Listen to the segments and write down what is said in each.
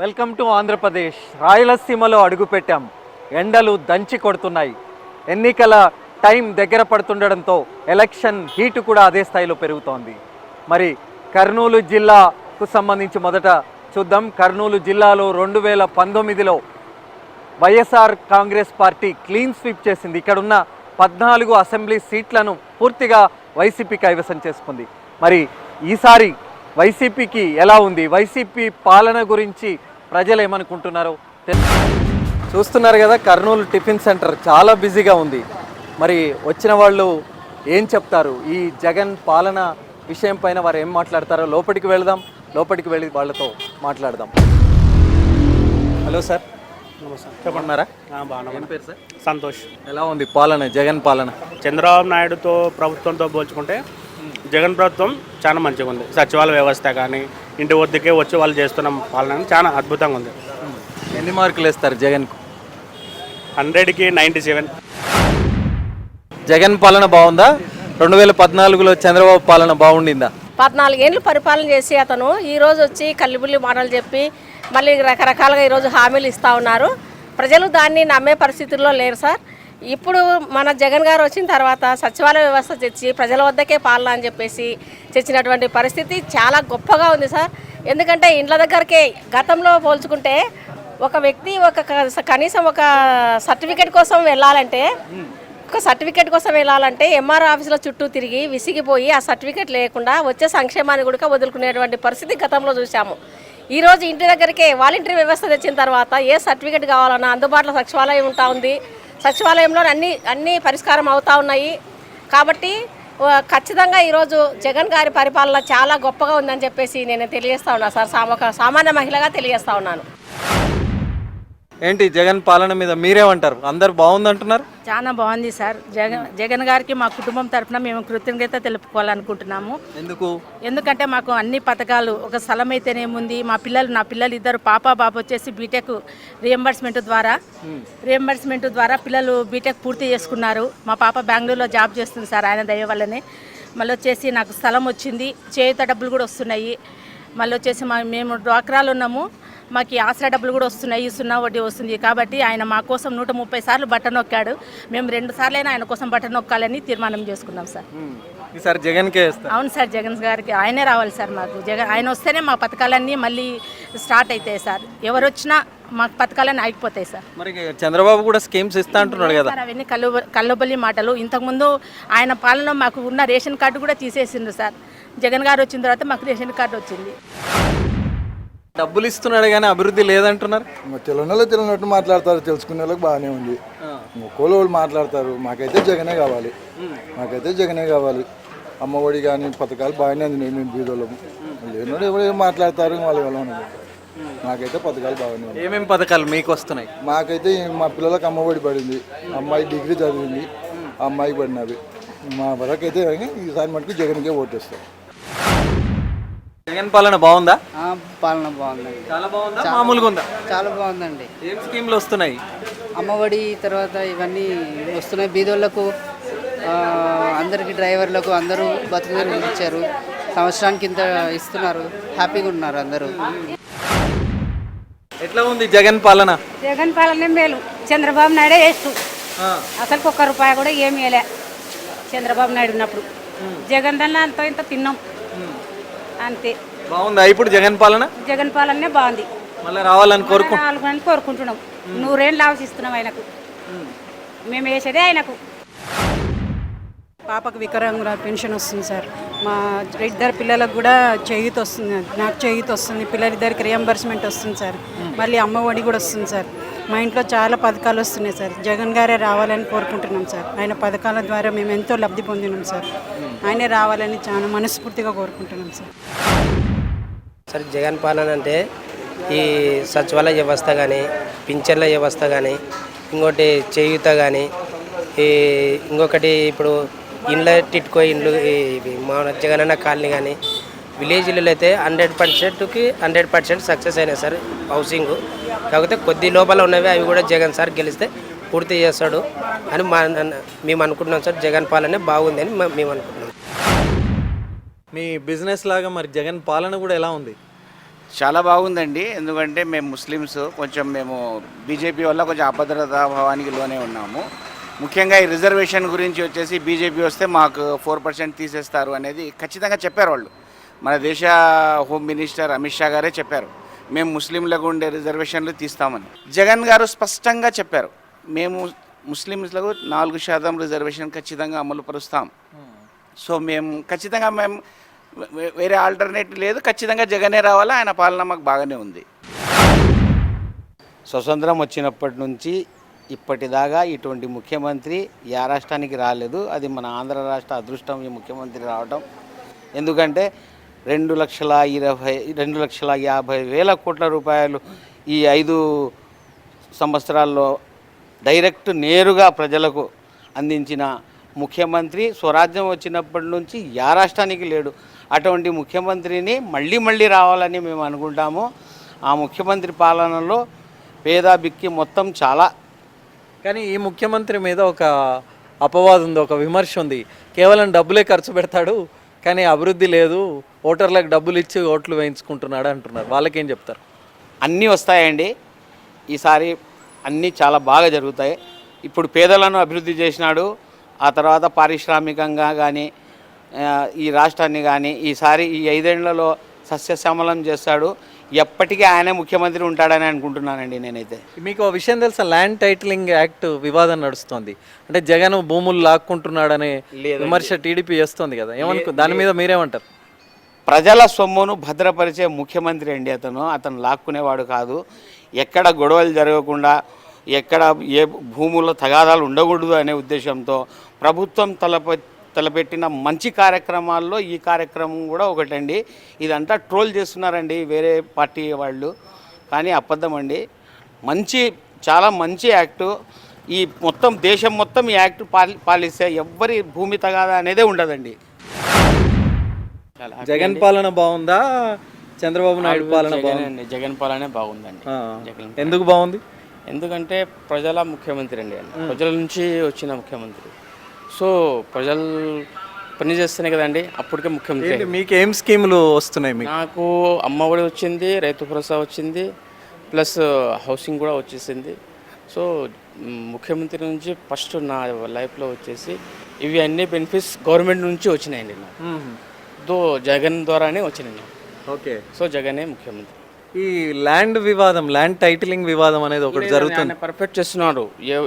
Welcome to Andhra Pradesh. రాయలసీమలో అడుగుపెట్టాం. ఎండలు దంచి కొడుతున్నాయి. ఎన్నికల టైం దగ్గర పడుతుండడంతో ఎలక్షన్ హీటు కూడా అదే స్థాయిలో పెరుగుతోంది. మరి కర్నూలు జిల్లాకు సంబంధించి మొదట చూద్దాం. కర్నూలు జిల్లాలో 2019లో వైఎస్ఆర్ కాంగ్రెస్ పార్టీ క్లీన్ స్వీప్ చేసింది. ఇక్కడున్న 14 అసెంబ్లీ సీట్లను పూర్తిగా వైసీపీ కైవసం చేసుకుంది. మరి ఈసారి వైసీపీకి ఎలా ఉంది? వైసీపీ పాలన గురించి ప్రజలు ఏమనుకుంటున్నారో చూస్తున్నారు కదా. కర్నూలు టిఫిన్ సెంటర్ చాలా బిజీగా ఉంది. మరి వచ్చిన వాళ్ళు ఏం చెప్తారు? ఈ జగన్ పాలన విషయం పైన వారు ఏం మాట్లాడతారో లోపలికి వెళదాం. లోపలికి వెళ్ళి వాళ్ళతో మాట్లాడదాం. హలో సార్, చెప్పన్నారా? ఏం పేరు సార్? సంతోష్. ఎలా ఉంది పాలన, జగన్ పాలన? చంద్రబాబు నాయుడుతో ప్రభుత్వంతో పోల్చుకుంటే జగన్ ప్రభుత్వం చాలా మంచిగా ఉంది. సచివాలయ వ్యవస్థ కానీ ఇంటి వద్దకే వచ్చి వాళ్ళు చేస్తున్న పాలన చాలా అద్భుతంగా ఉంది. ఎన్ని మార్కులు వేస్తారు జగన్కు? 100కి 97. జగన్ పాలన బాగుందా? 2014లో చంద్రబాబు పాలన బాగుండిందా? 14 ఏళ్ళు పరిపాలన చేసి అతను ఈరోజు వచ్చి కల్లిబుల్లి మాటలు చెప్పి మళ్ళీ రకరకాలుగా ఈరోజు హామీలు ఇస్తూ ఉన్నారు. ప్రజలు దాన్ని నమ్మే పరిస్థితుల్లో లేరు సార్. ఇప్పుడు మన జగన్ గారు వచ్చిన తర్వాత సచివాలయ వ్యవస్థ తెచ్చి ప్రజల వద్దకే పాలన అని చెప్పేసి తెచ్చినటువంటి పరిస్థితి చాలా గొప్పగా ఉంది సార్. ఎందుకంటే ఇండ్ల దగ్గరకే గతంలో పోల్చుకుంటే ఒక వ్యక్తి కనీసం ఒక సర్టిఫికేట్ కోసం వెళ్ళాలంటే ఎంఆర్ఓ ఆఫీసులో చుట్టూ తిరిగి విసిగిపోయి ఆ సర్టిఫికేట్ లేకుండా వచ్చే సంక్షేమాన్ని కూడా వదులుకునేటువంటి పరిస్థితి గతంలో చూసాము. ఈరోజు ఇంటి దగ్గరికే వాలంటరీ వ్యవస్థ తెచ్చిన తర్వాత ఏ సర్టిఫికేట్ కావాలన్నా అందుబాటులో సచివాలయం ఉంటా ఉంది. సచివాలయంలో అన్ని పరిష్కారం అవుతూ ఉన్నాయి. కాబట్టి ఖచ్చితంగా ఈరోజు జగన్ గారి పరిపాలన చాలా గొప్పగా ఉందని చెప్పేసి నేను తెలియజేస్తా ఉన్నాను సార్. ఒక సామాన్య మహిళగా తెలియజేస్తా ఉన్నాను. ఏంటి జగన్ పాలన మీద మీరేమంటారు? అందరు బాగుందంటున్నారు. చాలా బాగుంది సార్. జగన్ గారికి మా కుటుంబం తరఫున మేము కృతజ్ఞత తెలుపుకోవాలనుకుంటున్నాము. ఎందుకంటే మాకు అన్ని పథకాలు, ఒక స్థలం అయితేనేముంది, నా పిల్లలు ఇద్దరు పాప బాబు వచ్చేసి బీటెక్ రియంబర్స్మెంట్ ద్వారా పిల్లలు బీటెక్ పూర్తి చేసుకున్నారు. మా పాప బెంగళూరులో జాబ్ చేస్తుంది సార్, ఆయన దయ వల్లనే. మళ్ళీ వచ్చేసి నాకు స్థలం వచ్చింది, చేయుత డబ్బులు కూడా వస్తున్నాయి. మళ్ళీ వచ్చేసి మేము డ్వాక్రాలు ఉన్నాము, మాకు ఆసరా డబ్బులు కూడా వస్తున్నాయి, సున్నా వడ్డీ వస్తుంది. కాబట్టి ఆయన మా కోసం 130 సార్లు బటన్ నొక్కాడు. మేము 2 సార్లైనా ఆయన కోసం బటన్ నొక్కాలని తీర్మానం చేసుకున్నాం సార్. ఈసారి జగన్కే వేస్తాం. అవును సార్, జగన్ గారికి ఆయనే రావాలి సార్. మాకు ఆయన వస్తేనే మా పథకాలన్నీ మళ్ళీ స్టార్ట్ అవుతాయి సార్. ఎవరు వచ్చినా మా పథకాలన్నీ ఆగిపోతాయి సార్. మరి చంద్రబాబు కూడా స్కీమ్స్ ఇస్తా అంటున్నాడు కదా. అవన్నీ కల్లుబల్లి మాటలు. ఇంతకుముందు ఆయన పాలన మాకు ఉన్న రేషన్ కార్డు కూడా తీసేసిండ్రు సార్. జగన్ గారు వచ్చిన తర్వాత మాకు రేషన్ కార్డు వచ్చింది. డబ్బులు ఇస్తున్నాడు కానీ అభివృద్ధి లేదంటున్నారు. తెలియనట్టు మాట్లాడతారు, తెలుసుకునే వాళ్ళకి బాగానే ఉంది. ఒక్కోళ్ళు మాట్లాడతారు. మాకైతే జగనే కావాలి. అమ్మఒడి కానీ పథకాలు బాగానే అంది. మేము బీదోళ్ళము. లేనోడు ఎవరు మాట్లాడతారు వాళ్ళు మాకైతే పథకాలు బాగానే ఉంది. ఏమేమి పథకాలు మీకు వస్తున్నాయి? మాకైతే మా పిల్లలకు అమ్మఒడి పడింది. అమ్మాయి డిగ్రీ చదివింది, అమ్మాయికి పడినవి. మా వరకు అయితే ఈసారి మటుకు జగన్కే ఓటేస్తాం. జగన్ పాలన బాగుందా? పాలన బాగుందండి. చాలా బాగుందా? మామూలుగా ఉందా? చాలా బాగుందండి. ఏం స్కీమ్లు వస్తున్నాయి? అమ్మఒడి తర్వాత ఇవన్నీ వస్తున్నాయి. బీదోళ్లకు, అందరికి, డ్రైవర్లకు అందరూ బతుకుదేరు ఇచ్చారు. సంవత్సరానికి ఇంత ఇస్తున్నారు. హ్యాపీగా ఉన్నారు అందరూ. ఎట్లా ఉంది జగన్ పాలన? జగన్ పాలన మేలు. చంద్రబాబు నాయుడే వేస్తూ అసలు 1 రూపాయి కూడా ఏమి వేయలే చంద్రబాబు నాయుడు ఉన్నప్పుడు. జగన్ దాన్ని అంత ఇంత తిన్నాం అంతే. బాగుందా ఇప్పుడు జగన్ పాలన? జగన్ పాలనే బాగుంది. మళ్ళీ రావాలని కోరుకుంటున్నాం. 100 ఏళ్ళు ఆలోచిస్తున్నాం ఆయనకు. మేము వేసేదే ఆయనకు. పాపకు వికలాంగుల పెన్షన్ వస్తుంది సార్. మా 2 పిల్లలకు కూడా చేయూత వస్తుంది. నాకు చేయూత వస్తుంది. పిల్లలిద్దరికి రియంబర్స్మెంట్ వస్తుంది సార్. మళ్ళీ అమ్మఒడి కూడా వస్తుంది సార్. మా ఇంట్లో చాలా పథకాలు వస్తున్నాయి సార్. జగన్ గారే రావాలని కోరుకుంటున్నాం సార్. ఆయన పథకాల ద్వారా మేము ఎంతో లబ్ధి పొందినాం సార్. ఆయనే రావాలని చాలా మనస్ఫూర్తిగా కోరుకుంటున్నాం సార్. సార్ జగన్ పాలన అంటే ఈ సచివాలయ వ్యవస్థ కానీ, పింఛన్ల వ్యవస్థ కానీ, ఇంకోటి చేయూత కానీ, ఇంకొకటి ఇప్పుడు ఇండ్ల టిట్కో ఇండ్లు, మా జగనన్న కాలనీ కానీ, విలేజ్లలో అయితే 100%కి 100% సక్సెస్ అయినాయి సార్ హౌసింగ్. కాకపోతే కొద్ది లోపల ఉన్నవి అవి కూడా జగన్ సార్ గెలిస్తే పూర్తి చేస్తాడు అని మేము అనుకుంటున్నాం సార్. జగన్ పాలనే బాగుంది అని మేము అనుకుంటున్నాం. మీ బిజినెస్ లాగా మరి జగన్ పాలన కూడా ఎలా ఉంది? చాలా బాగుందండి. ఎందుకంటే మేము ముస్లిమ్స్, కొంచెం మేము బీజేపీ వల్ల కొంచెం అభద్రతా భావానికి లోనే ఉన్నాము. ముఖ్యంగా ఈ రిజర్వేషన్ గురించి వచ్చేసి బీజేపీ వస్తే మాకు 4% తీసేస్తారు అనేది ఖచ్చితంగా చెప్పారు వాళ్ళు. మన దేశ హోమ్ మినిస్టర్ అమిత్ షా గారే చెప్పారు, మేము ముస్లింలకు ఉండే రిజర్వేషన్లు తీస్తామని. జగన్ గారు స్పష్టంగా చెప్పారు, మేము ముస్లింలకు 4% రిజర్వేషన్ ఖచ్చితంగా అమలు పరుస్తాం. సో మేము ఖచ్చితంగా వేరే ఆల్టర్నేటివ్ లేదు, ఖచ్చితంగా జగనే రావాలా, ఆయన పాలన మాకు బాగానే ఉంది. స్వతంత్రం వచ్చినప్పటి నుంచి ఇప్పటిదాకా ఇటువంటి ముఖ్యమంత్రి ఏ రాష్ట్రానికి రాలేదు. అది మన ఆంధ్ర రాష్ట్ర అదృష్టం ఈ ముఖ్యమంత్రి రావడం. ఎందుకంటే 2,50,000 కోట్ల రూపాయలు ఈ 5 సంవత్సరాల్లో డైరెక్ట్ నేరుగా ప్రజలకు అందించిన ముఖ్యమంత్రి స్వరాజ్యం వచ్చినప్పటి నుంచి ఏ రాష్ట్రానికి లేడు. అటువంటి ముఖ్యమంత్రిని మళ్ళీ రావాలని మేము అనుకుంటాము. ఆ ముఖ్యమంత్రి పాలనలో పేద బిక్కి మొత్తం చాలా. కానీ ఈ ముఖ్యమంత్రి మీద ఒక అపవాదం ఉంది, ఒక విమర్శ ఉంది. కేవలం డబ్బులే ఖర్చు పెడతాడు, కానీ అభివృద్ధి లేదు, ఓటర్లకు డబ్బులు ఇచ్చి ఓట్లు వేయించుకుంటున్నాడు అంటున్నారు. వాళ్ళకేం చెప్తారు? అన్నీ వస్తాయండి, ఈసారి అన్నీ చాలా బాగా జరుగుతాయి. ఇప్పుడు పేదలను అభివృద్ధి చేసినాడు, ఆ తర్వాత పారిశ్రామికంగా కానీ ఈ రాష్ట్రాన్ని కానీ ఈసారి ఈ 5 ఏళ్లలో సస్యశ్యామలం చేస్తాడు. ఎప్పటికీ ఆయనే ముఖ్యమంత్రి ఉంటాడని అనుకుంటున్నానండి నేనైతే. మీకు ఒక విషయం తెలుసా, ల్యాండ్ టైటిలింగ్ యాక్ట్ వివాదం నడుస్తుంది. అంటే జగన్ భూములు లాక్కుంటున్నాడనే విమర్శ టీడీపీ చేస్తుంది కదా, దాని మీద మీరేమంటారు? ప్రజల సొమ్మును భద్రపరిచే ముఖ్యమంత్రి అండి అతను లాక్కునేవాడు కాదు. ఎక్కడ గొడవలు జరగకుండా, ఎక్కడ ఏ భూముల్లో తగాదాలు ఉండకూడదు అనే ఉద్దేశంతో ప్రభుత్వం తలపెట్టిన మంచి కార్యక్రమాల్లో ఈ కార్యక్రమం కూడా ఒకటండి. ఇదంతా ట్రోల్ చేస్తున్నారండి వేరే పార్టీ వాళ్ళు, కానీ అబద్ధం అండి. చాలా మంచి యాక్టు. ఈ మొత్తం దేశం మొత్తం ఈ యాక్ట్ పాలిస్తే ఎవ్వరి భూమి తగాదా అనేదే ఉండదండి. జగన్ పాలన బాగుందా, చంద్రబాబు నాయుడు పాలన బాగుంది? జగన్ పాలనే బాగుందండి. ఎందుకు బాగుంది? ఎందుకంటే ప్రజల ముఖ్యమంత్రి అండి, ప్రజల నుంచి వచ్చిన ముఖ్యమంత్రి. సో ప్రజలు పని చేస్తేనే కదండి అప్పటికే ముఖ్యమంత్రి. మీకు ఏం స్కీములు వస్తున్నాయి? నాకు అమ్మఒడి వచ్చింది, రైతు భరోసా వచ్చింది, ప్లస్ హౌసింగ్ కూడా వచ్చేసింది. సో ముఖ్యమంత్రి నుంచి ఫస్ట్ నా లైఫ్లో వచ్చేసి ఇవి అన్ని బెనిఫిట్స్ గవర్నమెంట్ నుంచి వచ్చినాయండి నాకు. జగన్ ద్వారానే వచ్చినాయి నాకు. ఓకే. సో జగనే ముఖ్యమంత్రి. ఈ ల్యాండ్ టైటిలింగ్ వివాదం అనేది ఒకటి జరుగుతుంది, పర్ఫెక్ట్ చేస్తున్నాడు.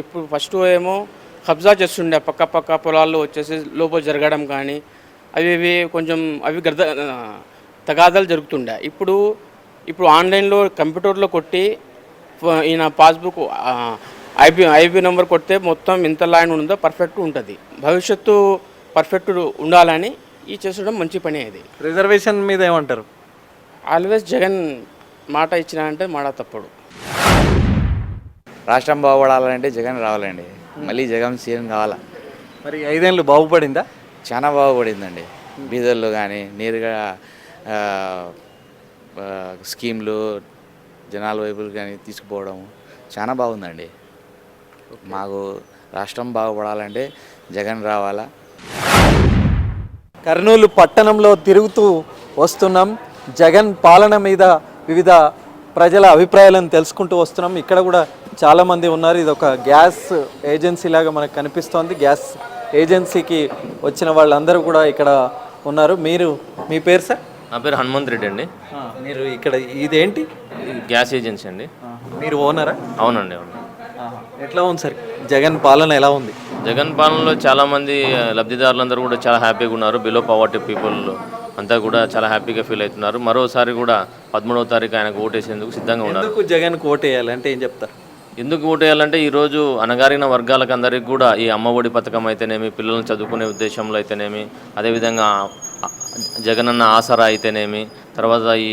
ఇప్పుడు ఫస్ట్ ఏమో కబ్జా చేస్తుండే, పక్క పొలాల్లో వచ్చేసి లోపల జరగడం కానీ అవి కొంచెం తగాదాలు జరుగుతుండే. ఇప్పుడు ఆన్లైన్లో కంప్యూటర్లో కొట్టి ఈయన పాస్బుక్ ఐబీ నెంబర్ కొడితే మొత్తం ఎంత ల్యాండ్ ఉందో పర్ఫెక్ట్ ఉంటుంది. భవిష్యత్తు పర్ఫెక్ట్ ఉండాలని ఈ చేసడం మంచి పని. అది రిజర్వేషన్ మీద ఏమంటారు? ఆల్వేస్ జగన్ మాట ఇచ్చినారంటే మాట తప్పడు. రాష్ట్రం బాగుపడాలంటే జగన్ రావాలండి, మళ్ళీ జగన్ సీఎం కావాలా. మరి 5 ఏళ్ళు బాగుపడిందా? చాలా బాగుపడిందండి. బీదర్లు కానీ నేరుగా స్కీమ్లు జనాల వైపు కానీ తీసుకుపోవడం చాలా బాగుందండి. మాకు రాష్ట్రం బాగుపడాలంటే జగన్ రావాలా. కర్నూలు పట్టణంలో తిరుగుతూ వస్తున్నాం. జగన్ పాలన మీద వివిధ ప్రజల అభిప్రాయాలను తెలుసుకుంటూ వస్తున్నాం. ఇక్కడ కూడా చాలామంది ఉన్నారు. ఇది ఒక గ్యాస్ ఏజెన్సీ లాగా మనకు కనిపిస్తోంది. గ్యాస్ ఏజెన్సీకి వచ్చిన వాళ్ళందరూ కూడా ఇక్కడ ఉన్నారు. మీ పేరు సార్? నా పేరు హనుమంత్ రెడ్డి అండి. మీరు ఇక్కడ ఇదేంటి? గ్యాస్ ఏజెన్సీ అండి. మీరు ఓనరా? అవునండి, అవును. ఎట్లా ఉంది సార్ జగన్ పాలన, ఎలా ఉంది? జగన్ పాలనలో చాలామంది లబ్ధిదారులందరూ కూడా చాలా హ్యాపీగా ఉన్నారు. బిలో పవర్టీ పీపుల్ అంతా కూడా చాలా హ్యాపీగా ఫీల్ అవుతున్నారు. మరోసారి కూడా 13వ తారీఖు ఆయనకు ఓటేసేందుకు సిద్ధంగా ఉన్నారు. ఎందుకు జగన్కు ఓటేయాలంటే ఏం చెప్తారు? ఎందుకు ఓటేయాలంటే ఈరోజు అణగారిన వర్గాలకు అందరికీ కూడా ఈ అమ్మఒడి పథకం అయితేనేమి, పిల్లలను చదువుకునే ఉద్దేశంలో అయితేనేమి, అదేవిధంగా జగనన్న ఆసరా అయితేనేమి, తర్వాత ఈ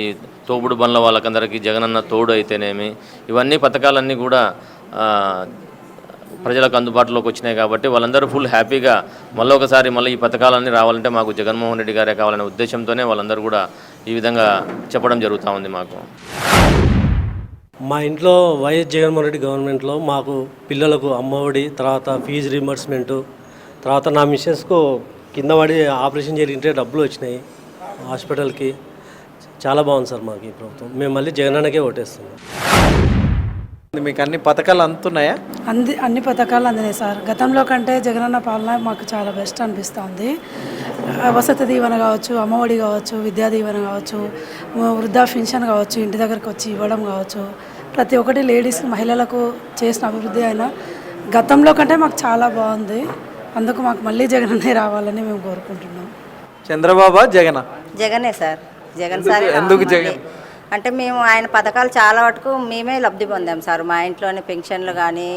తోపుడు బండ్ల వాళ్ళకందరికీ జగనన్న తోడు అయితేనేమి, ఇవన్నీ పథకాలన్నీ కూడా ప్రజలకు అందుబాటులోకి వచ్చినాయి. కాబట్టి వాళ్ళందరూ ఫుల్ హ్యాపీగా మళ్ళీ ఈ పథకాలన్నీ రావాలంటే మాకు జగన్మోహన్ రెడ్డి గారే కావాలనే ఉద్దేశంతోనే వాళ్ళందరూ కూడా ఈ విధంగా చెప్పడం జరుగుతూ ఉంది. మాకు మా ఇంట్లో వైఎస్ జగన్మోహన్ రెడ్డి గవర్నమెంట్లో మాకు పిల్లలకు అమ్మఒడి, తర్వాత ఫీజు రీంబర్స్మెంటు, తర్వాత నా మిస్సెస్కు కింద పడి ఆపరేషన్ జరిగితే డబ్బులు వచ్చినాయి హాస్పిటల్కి. చాలా బాగుంది సార్ మాకు ఈ ప్రభుత్వం. మేము మళ్ళీ జగనన్నకే ఓటేస్తున్నాం. మీకు అన్ని పథకాలు అందుతున్నాయా? అన్ని పథకాలు అందినాయి సార్. గతంలో కంటే జగనన్న పాలన మాకు చాలా బెస్ట్ అనిపిస్తుంది. వసతి దీవెన కావచ్చు, అమ్మఒడి కావచ్చు, విద్యా దీవెన కావచ్చు, వృద్ధా పెన్షన్ కావచ్చు, ఇంటి దగ్గరకు వచ్చి ఇవ్వడం కావచ్చు, ప్రతి ఒక్కటి లేడీస్ మహిళలకు చేసిన అభివృద్ధి అయినా గతంలో కంటే మాకు చాలా బాగుంది. అందుకు మాకు మళ్ళీ జగనన్నే రావాలని మేము కోరుకుంటున్నాం. చంద్రబాబు జగన్? జగనే సార్. జగన్ సార్. ఎందుకు జగన్ అంటే మేము ఆయన పథకాలు చాలా వరకు మేమే లబ్ధి పొందాం సార్. మా ఇంట్లోనే పెన్షన్లు కానీ,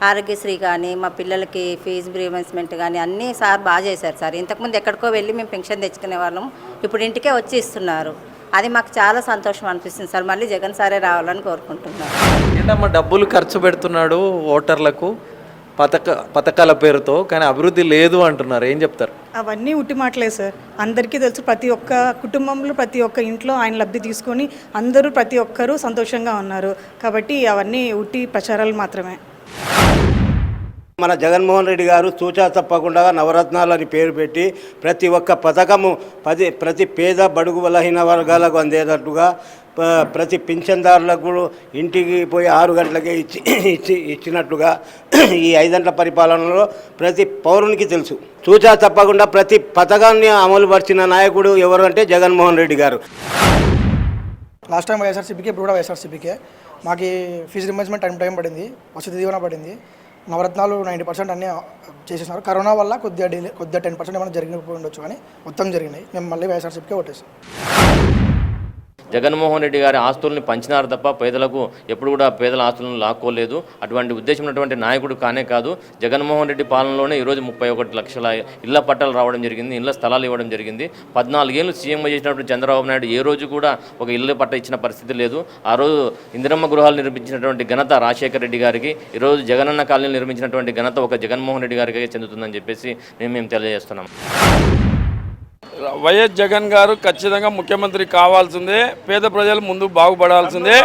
ఆరోగ్యశ్రీ కానీ, మా పిల్లలకి ఫీజు రీయింబర్స్మెంట్ కానీ అన్నీ సార్ బాగా చేశారు సార్. ఇంతకుముందు ఎక్కడికో వెళ్ళి మేము పెన్షన్ తెచ్చుకునే వాళ్ళం, ఇప్పుడు ఇంటికే వచ్చి ఇస్తున్నారు. అది మాకు చాలా సంతోషం అనిపిస్తుంది సార్. మళ్ళీ జగన్ సారే రావాలని కోరుకుంటున్నాం. ఏంటమ్మా డబ్బులు ఖర్చు పెడుతున్నాడు ఓటర్లకు పథకాల పేరుతో, కానీ అభివృద్ధి లేదు అంటున్నారు, ఏం చెప్తారు? అవన్నీ ఉట్టి మాటలే సార్. అందరికీ తెలుసు, ప్రతి ఒక్క కుటుంబంలో ప్రతి ఒక్క ఇంట్లో ఆయన లబ్ధి తీసుకొని అందరూ ప్రతి ఒక్కరూ సంతోషంగా ఉన్నారు. కాబట్టి అవన్నీ ఉట్టి ప్రచారాలు మాత్రమే. మన జగన్మోహన్ రెడ్డి గారు తూచా తప్పకుండా నవరత్నాలని పేరు పెట్టి ప్రతి ఒక్క పథకము ప్రతి పేద బడుగు బలహీన వర్గాలకు అందేటట్టుగా, ప్రతి పింఛన్దారులకు ఇంటికి పోయి 6 గంటలకే ఇచ్చినట్టుగా ఈ 5 గంటల పరిపాలనలో ప్రతి పౌరునికి తెలుసు. తూచా తప్పకుండా ప్రతి పథకాన్ని అమలుపరిచిన నాయకుడు ఎవరు అంటే జగన్మోహన్ రెడ్డి గారు. లాస్ట్ టైం వైఎస్ఆర్సీపీకి, ఇప్పుడు కూడా వైఎస్ఆర్సీపీకే. మాకు ఫీజు రియంబర్స్మెంట్ టైం పడింది, వసతి దీవెన పడింది, నవరత్నాలు 90% అన్నీ చేసేసినారు. కరోనా వల్ల కొద్దిగా 10% ఏమైనా జరిగిపోయి ఉండొచ్చు, కానీ మొత్తం జరిగినాయి. మేము మళ్ళీ వైఎస్ఆర్సీపీకే ఓటేసాం. జగన్మోహన్ రెడ్డి గారి ఆస్తుల్ని పంచినారు తప్ప పేదలకు ఎప్పుడు కూడా పేదల ఆస్తులను లాక్కోలేదు. అటువంటి ఉద్దేశం ఉన్నటువంటి నాయకుడు కానే కాదు. జగన్మోహన్ రెడ్డి పాలనలోనే ఈరోజు 31 లక్షల ఇళ్ల పట్టాలు రావడం జరిగింది, ఇళ్ల స్థలాలు ఇవ్వడం జరిగింది. 14 ఏళ్ళు సీఎంగా చేసినటువంటి చంద్రబాబు నాయుడు ఏ రోజు కూడా ఒక ఇళ్ల పట్ట ఇచ్చిన పరిస్థితి లేదు. ఆ రోజు ఇందిరమ్మ గృహాలు నిర్మించినటువంటి ఘనత రాజశేఖర రెడ్డి గారికి, ఈరోజు జగనన్న కాలనీలు నిర్మించినటువంటి ఘనత ఒక జగన్మోహన్ రెడ్డి గారికి చెందుతుందని చెప్పేసి మేము తెలియజేస్తున్నాం. వైఎస్ జగన్ గారు ఖచ్చితంగా ముఖ్యమంత్రి కావాల్సిందే. పేద ప్రజలు ముందు బాగుపడాల్సిందే.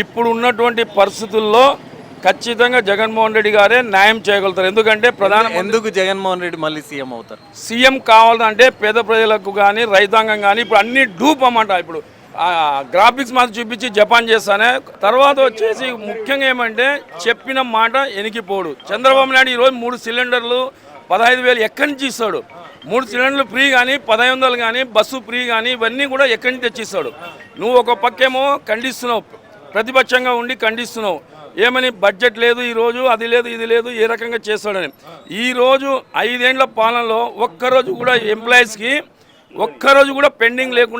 ఇప్పుడు ఉన్నటువంటి పరిస్థితుల్లో ఖచ్చితంగా జగన్మోహన్ రెడ్డి గారే న్యాయం చేయగలుగుతారు. ఎందుకు జగన్మోహన్ రెడ్డి మళ్ళీ సీఎం అవుతారు? సీఎం కావాలంటే పేద ప్రజలకు కానీ, రైతాంగం కానీ ఇప్పుడు అన్ని డూప్ అన్నమాట. ఇప్పుడు గ్రాఫిక్స్ మాత్రం చూపించి జపాన్ చేస్తానే. తర్వాత వచ్చేసి ముఖ్యంగా ఏమంటే చెప్పిన మాట ఎనికిపోడు. చంద్రబాబు నాయుడు ఈరోజు 3 సిలిండర్లు 15,000 ఎక్కడి నుంచి ఇస్తాడు? 3 సిలిండర్లు ఫ్రీ కానీ, 1500 కానీ, బస్సు ఫ్రీ కానీ, ఇవన్నీ కూడా ఎక్కడి నుంచి తెచ్చిస్తాడు? నువ్వు ఒక పక్కేమో ఖండిస్తున్నావు, ప్రతిపక్షంగా ఉండి ఖండిస్తున్నావు. ఏమని బడ్జెట్ లేదు ఈరోజు, అది లేదు ఇది లేదు, ఏ రకంగా చేస్తాడని. ఈరోజు 5 ఏళ్ల పాలనలో ఒక్కరోజు కూడా ఎంప్లాయీస్కి ఒక్కరోజు కూడా పెండింగ్ లేకుండా